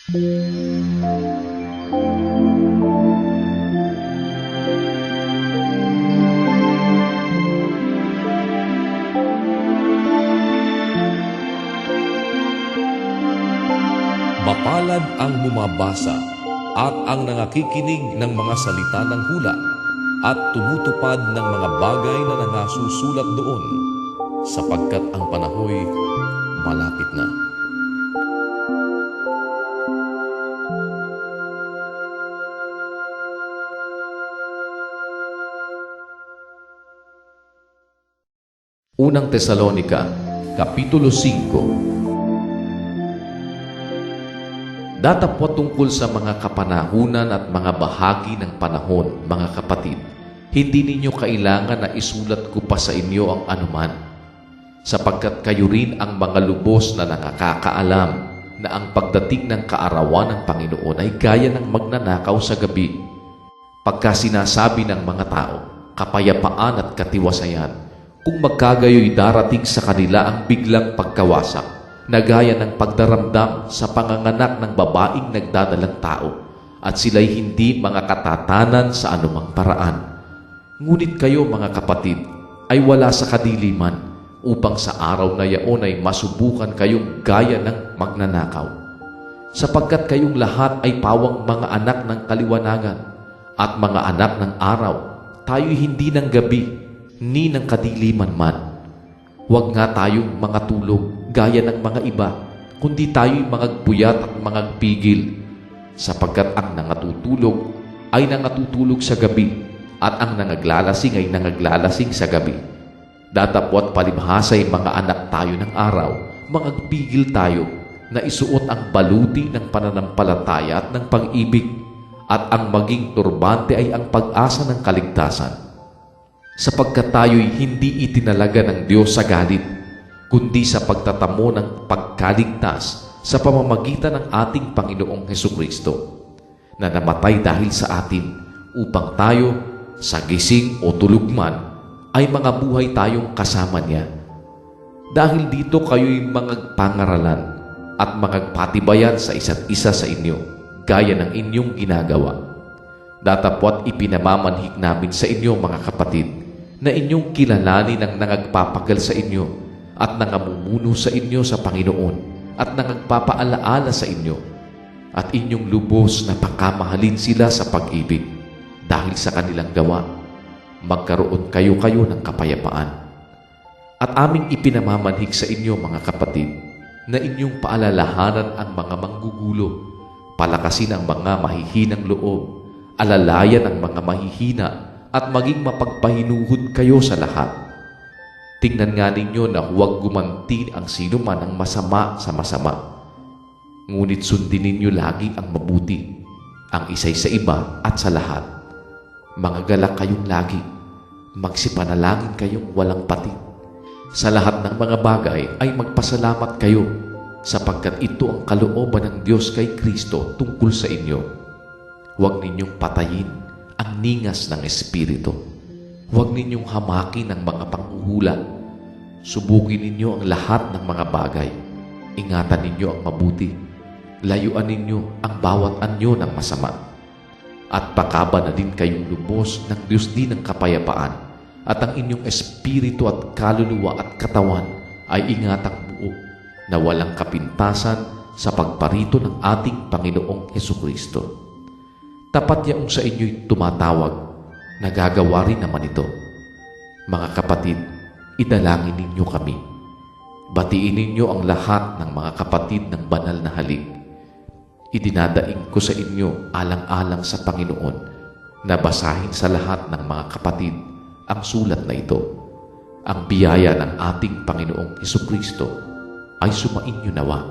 Mapalad ang bumabasa at ang nangakikinig ng mga salita ng hula at tumutupad ng mga bagay na nangasusulat doon, sapagkat ang panahoy malapit na. Unang Tesalonica, Kapitulo 5. Datapwat tungkol sa mga kapanahunan at mga bahagi ng panahon, mga kapatid, hindi ninyo kailangan na isulat ko pa sa inyo ang anuman, sapagkat kayo rin ang mga lubos na nakakaalam na ang pagdating ng kaarawan ng Panginoon ay gaya ng magnanakaw sa gabi. Pagka sinasabi ng mga tao, kapayapaan at katiwasayan, kung magkagayoy darating sa kanila ang biglang pagkawasak, na gaya ng pagdaramdam sa panganganak ng babaeng nagdadalang tao, at sila'y hindi mga katatanan sa anumang paraan. Ngunit kayo, mga kapatid, ay wala sa kadiliman, upang sa araw na yaon ay masubukan kayong gaya ng magnanakaw. Sapagkat kayong lahat ay pawang mga anak ng kaliwanagan at mga anak ng araw, tayo'y hindi ng gabi, ni ng kadiliman man. Huwag nga tayong mga tulog gaya ng mga iba, kundi tayo'y mga buyat at mga pigil, sapagkat ang nangatutulog ay nangatutulog sa gabi, at ang nangaglalasing ay nangaglalasing sa gabi. Datapwat palibhasa'y mga anak tayo ng araw, mga pigil tayo, na isuot ang baluti ng pananampalataya at ng pag-ibig, at ang maging turbante ay ang pag-asa ng kaligtasan. Sapagkat tayo'y hindi itinalaga ng Diyos sa galit, kundi sa pagtatamo ng pagkaligtas sa pamamagitan ng ating Panginoong Hesukristo, na namatay dahil sa atin, upang tayo, sa gising o tulog man, ay mga buhay tayong kasama niya. Dahil dito kayo'y mga pangaralan at mga patibayan sa isa't isa sa inyo, gaya ng inyong ginagawa. Datapwat ipinamamanhik namin sa inyo, mga kapatid, na inyong kilalanin ang nangagpapagal sa inyo at nangamumuno sa inyo sa Panginoon at nangagpapaalaala sa inyo, at inyong lubos na pakamahalin sila sa pag-ibig. Dahil sa kanilang gawa, magkaroon kayo ng kapayapaan. At aming ipinamamanhik sa inyo, mga kapatid, na inyong paalalahanan ang mga manggugulo, palakasin ang mga mahihinang loob, alalayan ang mga mahihina, at maging mapagpahinuhod kayo sa lahat. Tingnan nga ninyo na huwag gumanti ang sino man ang masama sa masama. Ngunit sundin ninyo lagi ang mabuti, ang isa'y sa iba at sa lahat. Mga galak kayong lagi, magsipanalangin kayong walang patid. Sa lahat ng mga bagay ay magpasalamat kayo, sapagkat ito ang kalooban ng Diyos kay Kristo tungkol sa inyo. Huwag ninyong patayin ang ningas ng Espiritu. Huwag ninyong hamakin ang mga panghuhula. Subukin ninyo ang lahat ng mga bagay. Ingatan ninyo ang mabuti. Layuan ninyo ang bawat anyo ng masama. At pakaba na din kayong lubos ng Diyos din ng kapayapaan, at ang inyong espiritu at kaluluwa at katawan ay ingatang buo, na walang kapintasan sa pagparito ng ating Panginoong Hesukristo. Tapat yaong sa inyo'y tumatawag, nagagawa rin naman ito. Mga kapatid, idalangin ninyo kami. Batiin ninyo ang lahat ng mga kapatid ng banal na halik. Idinadaing ko sa inyo alang-alang sa Panginoon na basahin sa lahat ng mga kapatid ang sulat na ito. Ang biyaya ng ating Panginoong Hesukristo ay sumainyo nawa.